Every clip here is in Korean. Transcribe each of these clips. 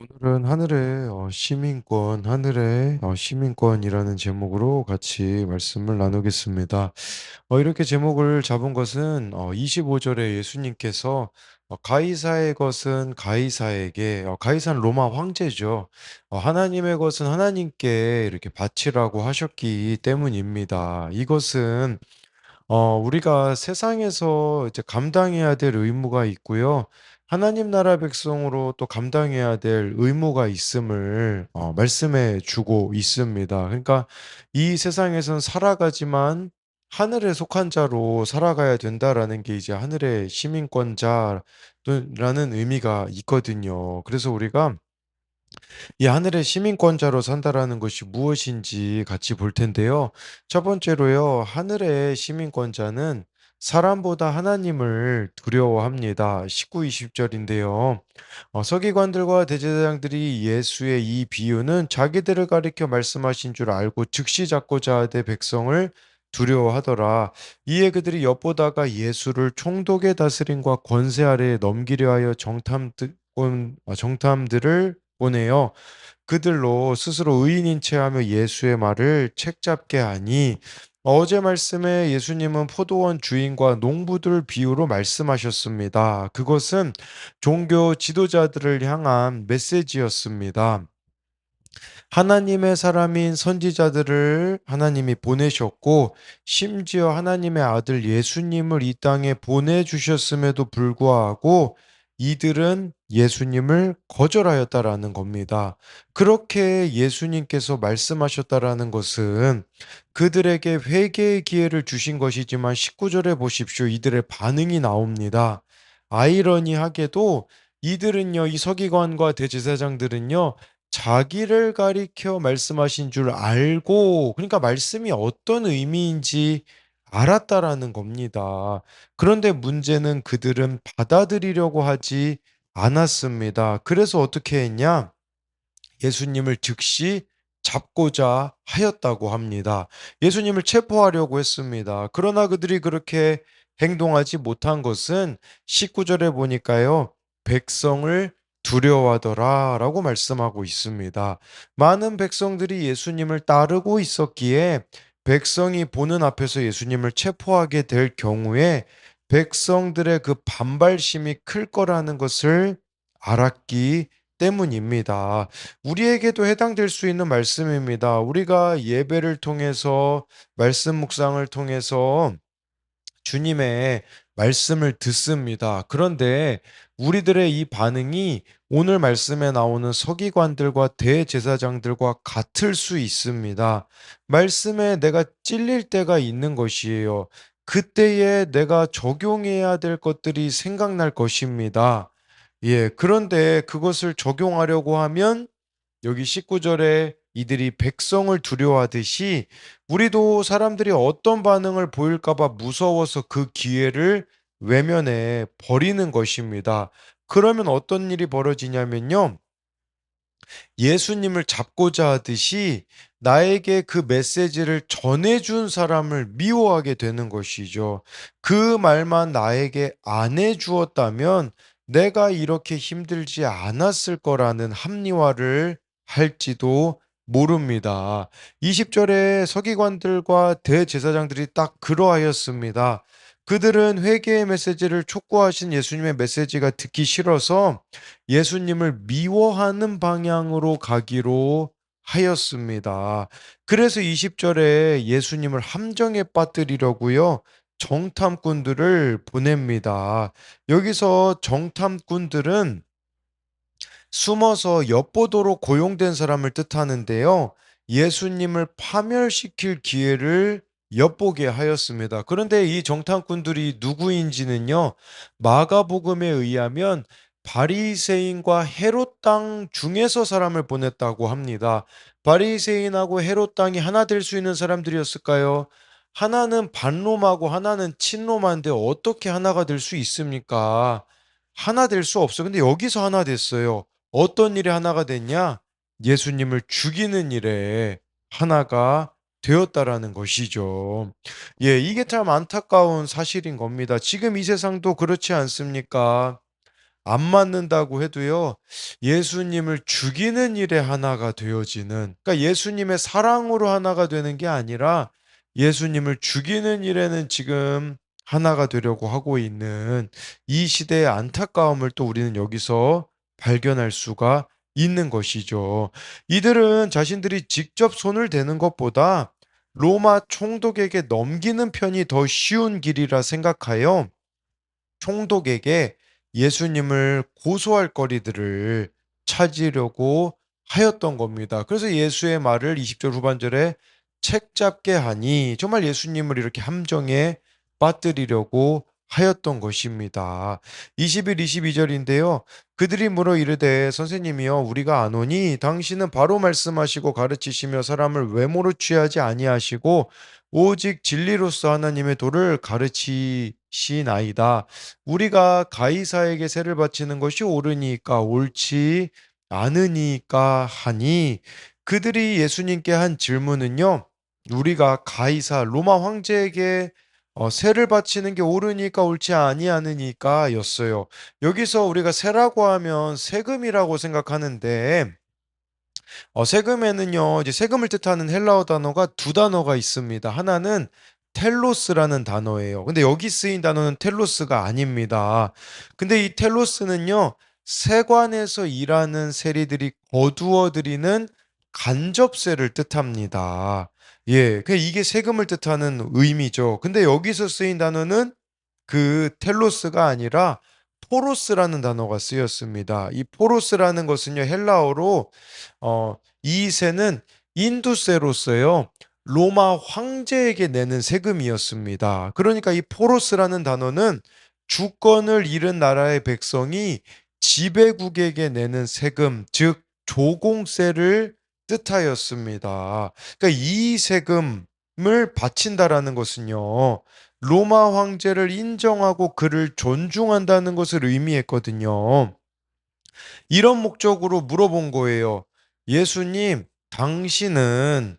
오늘은 하늘의 시민권, 하늘의 시민권이라는 제목으로 같이 말씀을 나누겠습니다. 이렇게 제목을 잡은 것은 25절에 예수님께서 가이사의 것은 가이사에게, 가이사는 로마 황제죠. 하나님의 것은 하나님께 이렇게 바치라고 하셨기 때문입니다. 이것은 우리가 세상에서 이제 감당해야 될 의무가 있고요. 하나님 나라 백성으로 또 감당해야 될 의무가 있음을 말씀해 주고 있습니다. 그러니까 이 세상에선 살아가지만 하늘에 속한 자로 살아가야 된다라는 게 이제 하늘의 시민권자라는 의미가 있거든요. 그래서 우리가 이 하늘의 시민권자로 산다라는 것이 무엇인지 같이 볼 텐데요. 첫 번째로요, 하늘의 시민권자는 사람보다 하나님을 두려워합니다. 19, 20절인데요. 서기관들과 대제사장들이 예수의 이 비유는 자기들을 가리켜 말씀하신 줄 알고 즉시 잡고자 하되 백성을 두려워하더라. 이에 그들이 엿보다가 예수를 총독의 다스림과 권세 아래에 넘기려 하여 정탐들을 보내어 그들로 스스로 의인인 체하며 예수의 말을 책잡게 하니 어제 말씀에 예수님은 포도원 주인과 농부들 비유로 말씀하셨습니다. 그것은 종교 지도자들을 향한 메시지였습니다. 하나님의 사람인 선지자들을 하나님이 보내셨고, 심지어 하나님의 아들 예수님을 이 땅에 보내주셨음에도 불구하고, 이들은 예수님을 거절하였다라는 겁니다. 그렇게 예수님께서 말씀하셨다라는 것은 그들에게 회개의 기회를 주신 것이지만 19절에 보십시오. 이들의 반응이 나옵니다. 아이러니하게도 이들은요, 이 서기관과 대제사장들은요, 자기를 가리켜 말씀하신 줄 알고, 그러니까 말씀이 어떤 의미인지 알았다라는 겁니다. 그런데 문제는 그들은 받아들이려고 하지 않았습니다. 그래서 어떻게 했냐? 예수님을 즉시 잡고자 하였다고 합니다. 예수님을 체포하려고 했습니다. 그러나 그들이 그렇게 행동하지 못한 것은 19절에 보니까요. 백성을 두려워하더라 라고 말씀하고 있습니다. 많은 백성들이 예수님을 따르고 있었기에 백성이 보는 앞에서 예수님을 체포하게 될 경우에 백성들의 그 반발심이 클 거라는 것을 알았기 때문입니다. 우리에게도 해당될 수 있는 말씀입니다. 우리가 예배를 통해서 말씀 묵상을 통해서 주님의 말씀을 듣습니다. 그런데 우리들의 이 반응이 오늘 말씀에 나오는 서기관들과 대제사장들과 같을 수 있습니다. 말씀에 내가 찔릴 때가 있는 것이에요. 그때에 내가 적용해야 될 것들이 생각날 것입니다. 예, 그런데 그것을 적용하려고 하면 여기 19절에 이들이 백성을 두려워하듯이 우리도 사람들이 어떤 반응을 보일까 봐 무서워서 그 기회를 외면해 버리는 것입니다. 그러면 어떤 일이 벌어지냐면요. 예수님을 잡고자 하듯이 나에게 그 메시지를 전해준 사람을 미워하게 되는 것이죠. 그 말만 나에게 안 해주었다면 내가 이렇게 힘들지 않았을 거라는 합리화를 할지도 모릅니다. 20절에 서기관들과 대제사장들이 딱 그러하였습니다. 그들은 회개의 메시지를 촉구하신 예수님의 메시지가 듣기 싫어서 예수님을 미워하는 방향으로 가기로 하였습니다. 그래서 20절에 예수님을 함정에 빠뜨리려고요. 정탐꾼들을 보냅니다. 여기서 정탐꾼들은 숨어서 엿보도록 고용된 사람을 뜻하는데요. 예수님을 파멸시킬 기회를 엿보게 하였습니다. 그런데 이 정탐꾼들이 누구인지는요. 마가복음에 의하면 바리새인과 헤롯 땅 중에서 사람을 보냈다고 합니다. 바리새인하고 헤롯 땅이 하나 될 수 있는 사람들이었을까요? 하나는 반로마고 하나는 친로마인데 어떻게 하나가 될 수 있습니까? 하나 될 수 없어요. 근데 여기서 하나 됐어요. 어떤 일에 하나가 됐냐? 예수님을 죽이는 일에 하나가 되었다라는 것이죠. 예, 이게 참 안타까운 사실인 겁니다. 지금 이 세상도 그렇지 않습니까? 안 맞는다고 해도요. 예수님을 죽이는 일에 하나가 되어지는, 그러니까 예수님의 사랑으로 하나가 되는 게 아니라 예수님을 죽이는 일에는 지금 하나가 되려고 하고 있는 이 시대의 안타까움을 또 우리는 여기서 발견할 수가 있는 것이죠. 이들은 자신들이 직접 손을 대는 것보다 로마 총독에게 넘기는 편이 더 쉬운 길이라 생각하여 총독에게 예수님을 고소할 거리들을 찾으려고 하였던 겁니다. 그래서 예수의 말을 20절 후반절에 책 잡게 하니, 정말 예수님을 이렇게 함정에 빠뜨리려고 하였던 것입니다. 21, 22절인데요. 그들이 물어 이르되 선생님이여 우리가 아노니 당신은 바로 말씀하시고 가르치시며 사람을 외모로 취하지 아니하시고 오직 진리로서 하나님의 도를 가르치시나이다. 우리가 가이사에게 세를 바치는 것이 옳으니까 옳지 않으니까 하니, 그들이 예수님께 한 질문은요. 우리가 가이사 로마 황제에게 세를 바치는 게 옳으니까 옳지 아니하느니까였어요. 여기서 우리가 세라고 하면 세금이라고 생각하는데 세금에는요, 이제 세금을 뜻하는 헬라어 단어가 두 단어가 있습니다. 하나는 텔로스라는 단어예요. 근데 여기 쓰인 단어는 텔로스가 아닙니다. 근데 이 텔로스는요, 세관에서 일하는 세리들이 거두어 들이는 간접세를 뜻합니다. 예, 이게 세금을 뜻하는 의미죠. 근데 여기서 쓰인 단어는 그 텔로스가 아니라 포로스라는 단어가 쓰였습니다. 이 포로스라는 것은요, 헬라어로 이 세는 인두세로서요. 로마 황제에게 내는 세금이었습니다. 그러니까 이 포로스라는 단어는 주권을 잃은 나라의 백성이 지배국에게 내는 세금, 즉 조공세를 뜻하였습니다. 그러니까 이 세금을 바친다라는 것은요. 로마 황제를 인정하고 그를 존중한다는 것을 의미했거든요. 이런 목적으로 물어본 거예요. 예수님, 당신은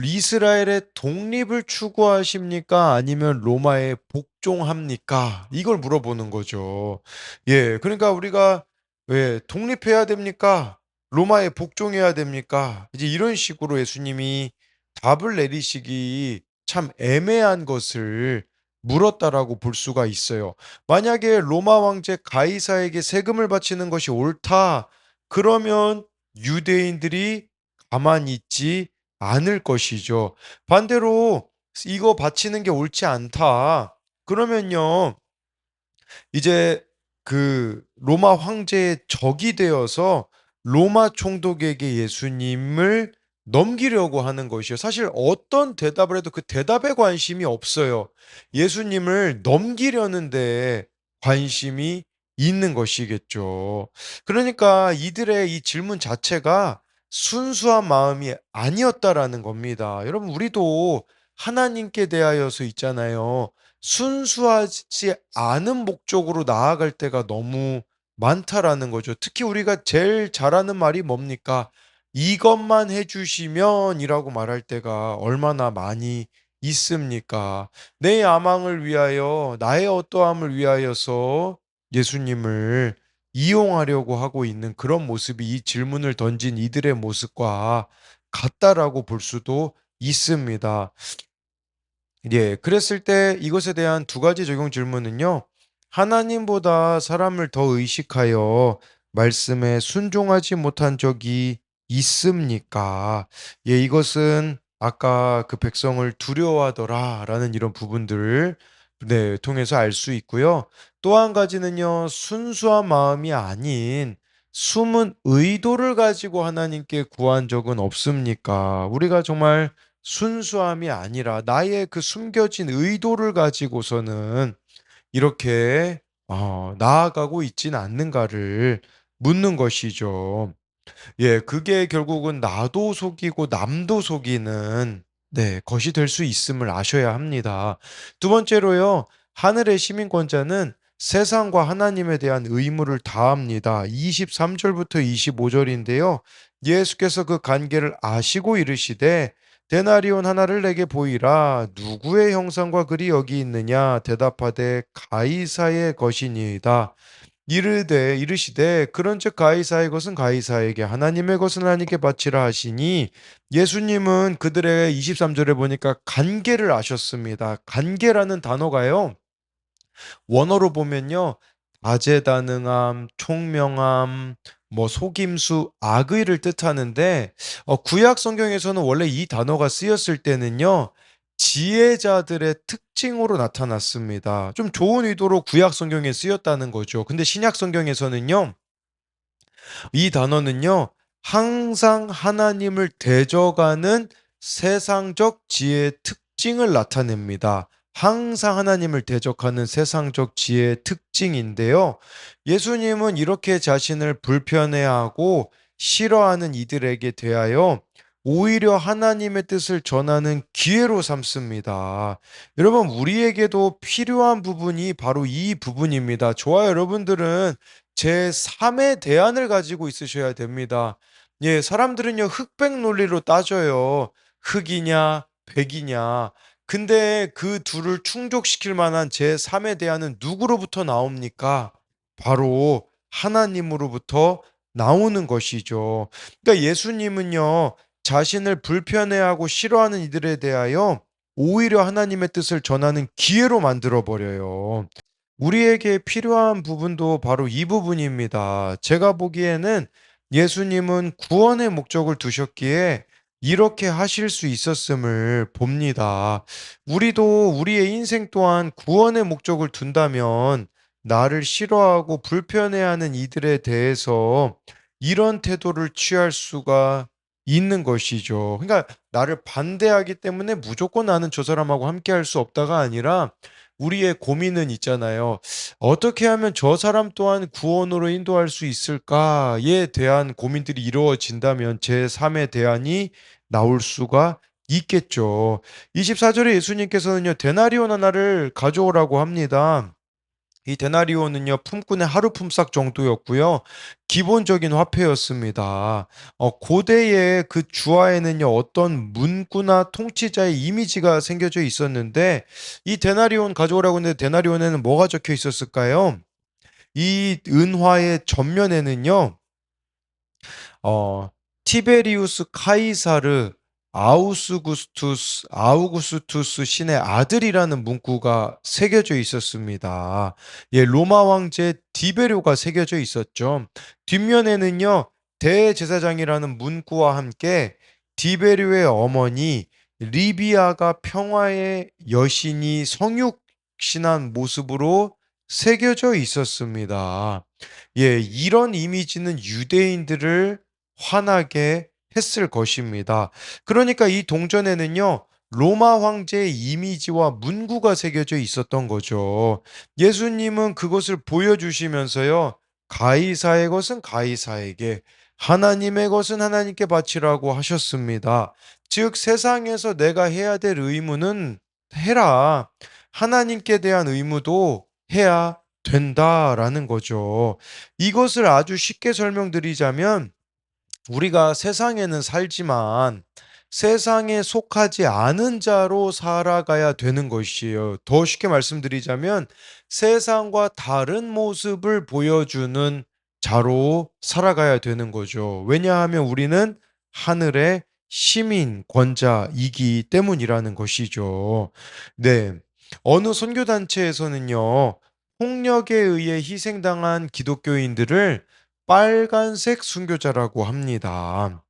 이스라엘의 독립을 추구하십니까? 아니면 로마에 복종합니까? 이걸 물어보는 거죠. 예, 그러니까 우리가 왜 독립해야 됩니까? 로마에 복종해야 됩니까? 이제 이런 식으로 예수님이 답을 내리시기 참 애매한 것을 물었다라고 볼 수가 있어요. 만약에 로마 왕제 가이사에게 세금을 바치는 것이 옳다, 그러면 유대인들이 가만히 있지 않을 것이죠. 반대로 이거 바치는 게 옳지 않다, 그러면요, 이제 그 로마 황제의 적이 되어서 로마 총독에게 예수님을 넘기려고 하는 것이요. 사실 어떤 대답을 해도 그 대답에 관심이 없어요. 예수님을 넘기려는데 관심이 있는 것이겠죠. 그러니까 이들의 이 질문 자체가 순수한 마음이 아니었다라는 겁니다. 여러분, 우리도 하나님께 대하여서 있잖아요. 순수하지 않은 목적으로 나아갈 때가 너무 많다라는 거죠. 특히 우리가 제일 잘하는 말이 뭡니까? 이것만 해주시면이라고 말할 때가 얼마나 많이 있습니까? 내 야망을 위하여, 나의 어떠함을 위하여서 예수님을 이용하려고 하고 있는 그런 모습이 이 질문을 던진 이들의 모습과 같다라고 볼 수도 있습니다. 예, 그랬을 때 이것에 대한 두 가지 적용 질문은요. 하나님보다 사람을 더 의식하여 말씀에 순종하지 못한 적이 있습니까? 예, 이것은 아까 그 백성을 두려워하더라라는 이런 부분들을 네, 통해서 알 수 있고요. 또 한 가지는요. 순수한 마음이 아닌 숨은 의도를 가지고 하나님께 구한 적은 없습니까? 우리가 정말 순수함이 아니라 나의 그 숨겨진 의도를 가지고서는 이렇게 나아가고 있진 않는가를 묻는 것이죠. 예, 그게 결국은 나도 속이고 남도 속이는 네, 것이 될 수 있음을 아셔야 합니다. 두 번째로요. 하늘의 시민권자는 세상과 하나님에 대한 의무를 다합니다. 23절부터 25절인데요. 예수께서 그 관계를 아시고 이르시되 데나리온 하나를 내게 보이라. 누구의 형상과 글이 여기 있느냐? 대답하되 가이사의 것이니이다. 이르시되 그런즉 가이사의 것은 가이사에게 하나님의 것은 하나님께 바치라 하시니 예수님은 그들의 23절에 보니까 간계를 아셨습니다. 간계라는 단어가요. 원어로 보면요. 다재다능함, 총명함, 뭐 속임수, 악의를 뜻하는데 구약 성경에서는 원래 이 단어가 쓰였을 때는요. 지혜자들의 특징으로 나타났습니다. 좀 좋은 의도로 구약 성경에 쓰였다는 거죠. 근데 신약 성경에서는요. 이 단어는요, 항상 하나님을 대적하는 세상적 지혜의 특징을 나타냅니다. 항상 하나님을 대적하는 세상적 지혜의 특징인데요. 예수님은 이렇게 자신을 불편해하고 싫어하는 이들에게 대하여 오히려 하나님의 뜻을 전하는 기회로 삼습니다. 여러분, 우리에게도 필요한 부분이 바로 이 부분입니다. 저와 여러분들은 제3의 대안을 가지고 있으셔야 됩니다. 예, 사람들은요, 흑백 논리로 따져요. 흑이냐, 백이냐. 근데 그 둘을 충족시킬 만한 제3의 대안은 누구로부터 나옵니까? 바로 하나님으로부터 나오는 것이죠. 그러니까 예수님은요, 자신을 불편해하고 싫어하는 이들에 대하여 오히려 하나님의 뜻을 전하는 기회로 만들어 버려요. 우리에게 필요한 부분도 바로 이 부분입니다. 제가 보기에는 예수님은 구원의 목적을 두셨기에 이렇게 하실 수 있었음을 봅니다. 우리도 우리의 인생 또한 구원의 목적을 둔다면 나를 싫어하고 불편해하는 이들에 대해서 이런 태도를 취할 수가 있는 것이죠. 그러니까 나를 반대하기 때문에 무조건 나는 저 사람하고 함께 할 수 없다가 아니라 우리의 고민은 있잖아요. '어떻게 하면 저 사람 또한 구원으로 인도할 수 있을까?'에 대한 고민들이 이루어진다면 제3의 대안이 나올 수가 있겠죠. 24절에 예수님께서는요, 데나리온 하나를 가져오라고 합니다. 이 데나리온은요, 품꾼의 하루 품삯 정도였고요. 기본적인 화폐였습니다. 고대의 그 주화에는요, 어떤 문구나 통치자의 이미지가 새겨져 있었는데 이 데나리온 가져오라고 했는데 데나리온에는 뭐가 적혀 있었을까요? 이 은화의 전면에는요. 어 티베리우스 카이사르 아우구스투스 신의 아들이라는 문구가 새겨져 있었습니다. 예, 로마 황제 디베료가 새겨져 있었죠. 뒷면에는요, 대제사장이라는 문구와 함께 디베료의 어머니 리비아가 평화의 여신이 성육신한 모습으로 새겨져 있었습니다. 예, 이런 이미지는 유대인들을 화나게 했을 것입니다. 그러니까 이 동전에는요, 로마 황제의 이미지와 문구가 새겨져 있었던 거죠. 예수님은 그것을 보여주시면서요, 가이사의 것은 가이사에게, 하나님의 것은 하나님께 바치라고 하셨습니다. 즉, 세상에서 내가 해야 될 의무는 해라. 하나님께 대한 의무도 해야 된다라는 거죠. 이것을 아주 쉽게 설명드리자면 우리가 세상에는 살지만 세상에 속하지 않은 자로 살아가야 되는 것이에요. 더 쉽게 말씀드리자면 세상과 다른 모습을 보여주는 자로 살아가야 되는 거죠. 왜냐하면 우리는 하늘의 시민, 권자이기 때문이라는 것이죠. 네. 어느 선교단체에서는요, 폭력에 의해 희생당한 기독교인들을 빨간색 순교자라고 합니다.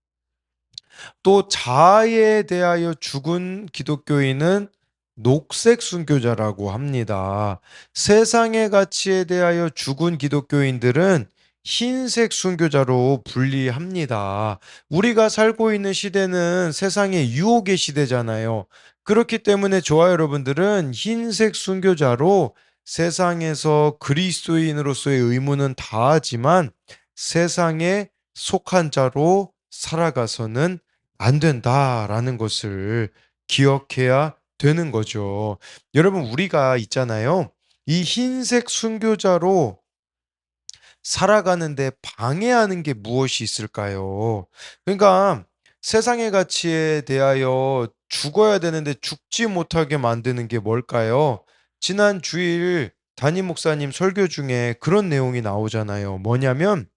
또 자아에 대하여 죽은 기독교인은 녹색 순교자라고 합니다. 세상의 가치에 대하여 죽은 기독교인들은 흰색 순교자로 분리합니다. 우리가 살고 있는 시대는 세상의 유혹의 시대잖아요. 그렇기 때문에 저와 여러분들은 흰색 순교자로 세상에서 그리스도인으로서의 의무는 다하지만 세상에 속한 자로 살아가서는 안 된다라는 것을 기억해야 되는 거죠. 여러분, 우리가 있잖아요. 이 흰색 순교자로 살아가는데 방해하는 게 무엇이 있을까요? 그러니까 세상의 가치에 대하여 죽어야 되는데 죽지 못하게 만드는 게 뭘까요? 지난 주일 담임 목사님 설교 중에 그런 내용이 나오잖아요. 뭐냐면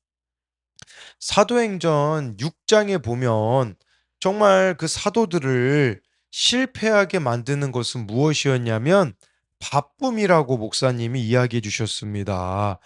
사도행전 6장에 보면 정말 그 사도들을 실패하게 만드는 것은 무엇이었냐면 바쁨이라고 목사님이 이야기해 주셨습니다.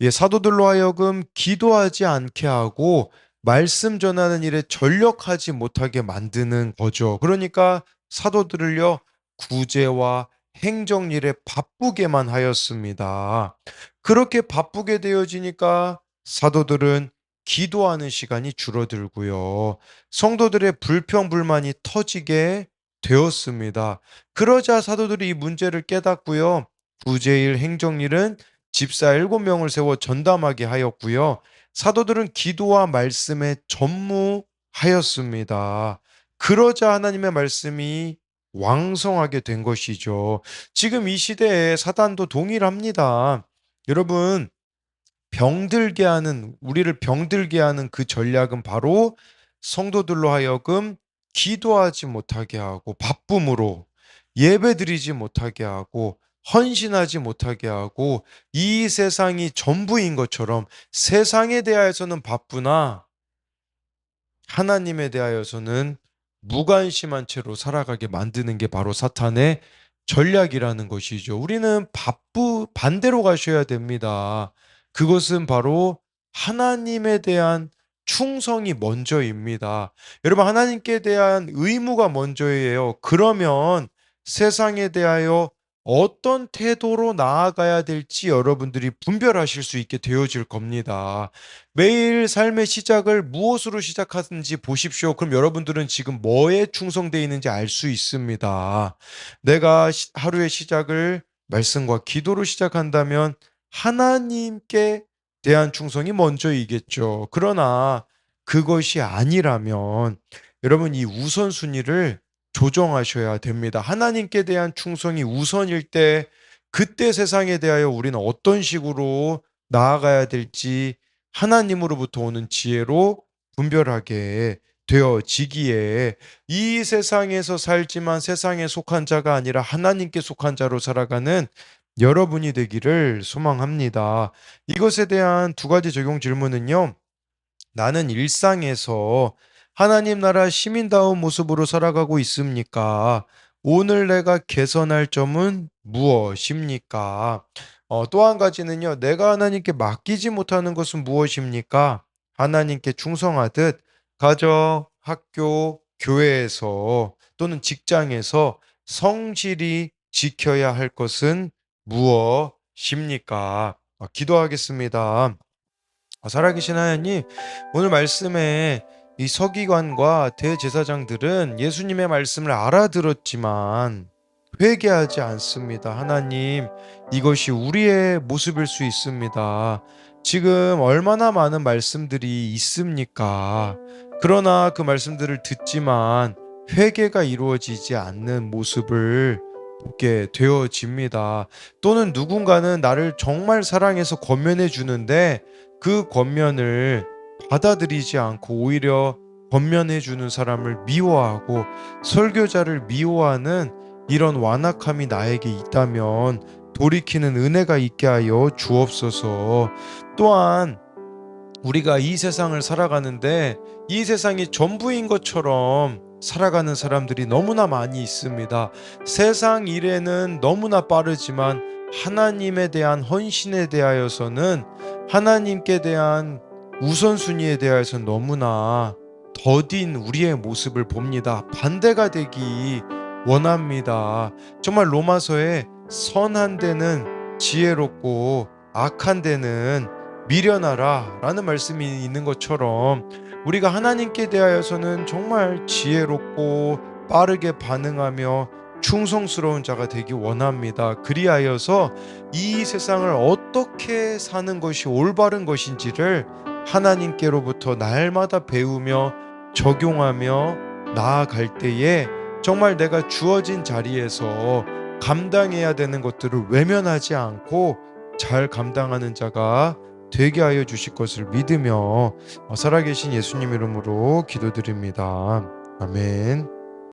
예, 사도들로 하여금 기도하지 않게 하고 말씀 전하는 일에 전력하지 못하게 만드는 거죠. 그러니까 사도들을요, 구제와 행정일에 바쁘게만 하였습니다. 그렇게 바쁘게 되어지니까 사도들은 기도하는 시간이 줄어들고요. 성도들의 불평불만이 터지게 되었습니다. 그러자 사도들이 이 문제를 깨닫고요. 구제일 행정일은 집사 7명을 세워 전담하게 하였고요. 사도들은 기도와 말씀에 전무하였습니다. 그러자 하나님의 말씀이 왕성하게 된 것이죠. 지금 이 시대에 사단도 동일합니다. 여러분, 우리를 병들게 하는 그 전략은 바로 성도들로 하여금 기도하지 못하게 하고 바쁨으로 예배드리지 못하게 하고 헌신하지 못하게 하고 이 세상이 전부인 것처럼 세상에 대하여서는 바쁘나 하나님에 대하여서는 무관심한 채로 살아가게 만드는 게 바로 사탄의 전략이라는 것이죠. 우리는 반대로 가셔야 됩니다. 그것은 바로 하나님에 대한 충성이 먼저입니다. 여러분, 하나님께 대한 의무가 먼저예요. 그러면 세상에 대하여 어떤 태도로 나아가야 될지 여러분들이 분별하실 수 있게 되어질 겁니다. 매일 삶의 시작을 무엇으로 시작하는지 보십시오. 그럼 여러분들은 지금 뭐에 충성되어 있는지 알 수 있습니다. 내가 하루의 시작을 말씀과 기도로 시작한다면 하나님께 대한 충성이 먼저이겠죠. 그러나 그것이 아니라면 여러분, 이 우선순위를 조정하셔야 됩니다. 하나님께 대한 충성이 우선일 때 그때 세상에 대하여 우리는 어떤 식으로 나아가야 될지 하나님으로부터 오는 지혜로 분별하게 되어지기에 이 세상에서 살지만 세상에 속한 자가 아니라 하나님께 속한 자로 살아가는 여러분이 되기를 소망합니다. 이것에 대한 두 가지 적용 질문은요. 나는 일상에서 하나님 나라 시민다운 모습으로 살아가고 있습니까? 오늘 내가 개선할 점은 무엇입니까? 또 한 가지는요, 내가 하나님께 맡기지 못하는 것은 무엇입니까? 하나님께 충성하듯 가정, 학교, 교회에서 또는 직장에서 성실히 지켜야 할 것은 무엇입니까? 기도하겠습니다. 살아계신 하나님, 오늘 말씀에 이 서기관과 대제사장들은 예수님의 말씀을 알아들었지만 회개하지 않습니다. 하나님, 이것이 우리의 모습일 수 있습니다. 지금 얼마나 많은 말씀들이 있습니까? 그러나 그 말씀들을 듣지만 회개가 이루어지지 않는 모습을 보게 되어집니다. 또는 누군가는 나를 정말 사랑해서 권면해 주는데 그 권면을 받아들이지 않고 오히려 권면해 주는 사람을 미워하고 설교자를 미워하는 이런 완악함이 나에게 있다면 돌이키는 은혜가 있게 하여 주옵소서. 또한 우리가 이 세상을 살아가는데 이 세상이 전부인 것처럼 살아가는 사람들이 너무나 많이 있습니다. 세상 일에는 너무나 빠르지만 하나님에 대한 헌신에 대하여서는 하나님께 대한 우선순위에 대하여서 너무나 더딘 우리의 모습을 봅니다. 반대가 되기 원합니다. 정말 로마서에 선한 데는 지혜롭고 악한 데는 미련하라 라는 말씀이 있는 것처럼 우리가 하나님께 대하여서는 정말 지혜롭고 빠르게 반응하며 충성스러운 자가 되기 원합니다. 그리하여서 이 세상을 어떻게 사는 것이 올바른 것인지를 하나님께로부터 날마다 배우며 적용하며 나아갈 때에 정말 내가 주어진 자리에서 감당해야 되는 것들을 외면하지 않고 잘 감당하는 자가 되게 하여 주실 것을 믿으며 살아계신 예수님 이름으로 기도드립니다. 아멘.